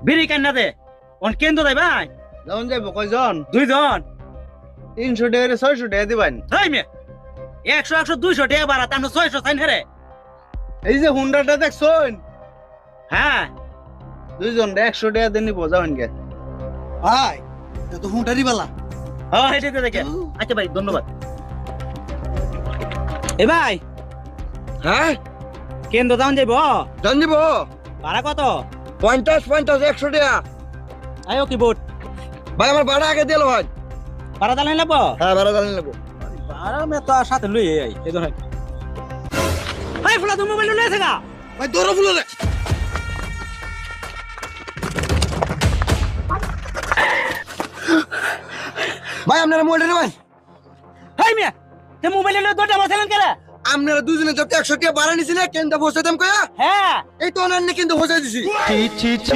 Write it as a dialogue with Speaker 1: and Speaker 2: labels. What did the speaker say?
Speaker 1: বিড়ি কান্না দে অন কেন্দ্র দেয় ভাই
Speaker 2: যখন যাইব কয়জন?
Speaker 1: 2 জন
Speaker 2: 300 টাকা 600 টাকা দিবেন।
Speaker 1: এই মে 100 100 200 টাকা বাড়া তাহলে 600 চাইন হেরে
Speaker 2: এই যে হুন্ডাটা দেখছুন,
Speaker 1: হ্যাঁ
Speaker 2: দুইজন 100 টাকা দিয়ে নিবো, যাবেন গে।
Speaker 3: ভাই এটা তো হুঁটারি বালা।
Speaker 1: হ্যাঁ হেঁটে দেখে আচ্ছা ভাই ধন্যবাদ এ ভাই
Speaker 4: হ্যাঁ
Speaker 1: কেন্দ্র দাম যাইব
Speaker 4: জান দিব
Speaker 1: ভাড়া কত
Speaker 4: 50 50 100 টাকা।
Speaker 1: আয়ো কি বোট
Speaker 4: ভাই আমার ভাড়া আগে দিল ভাই।
Speaker 1: ভাড়া দালান লাগবো
Speaker 4: হ্যাঁ ভাড়া জানি নেবো।
Speaker 1: ভাড়া মে তো সাথে লই আই এই ধর ভাই ফুলা তুমি মোবাইল লই থাকা
Speaker 3: ভাই দৌড়ো ফুলো রে।
Speaker 4: ভাই আপনারা মোবাইল ভাই,
Speaker 1: হাই মিয়া তে মোবাইল লই দরজা বসালেন কেরা
Speaker 4: আপনারা দুজনে যত 100 টাকা ভাড়া নিছিলেন কেন বসে দাম কয়া
Speaker 1: হ্যাঁ
Speaker 4: এই তো অনান্য কিন্তু বসাই দিছি।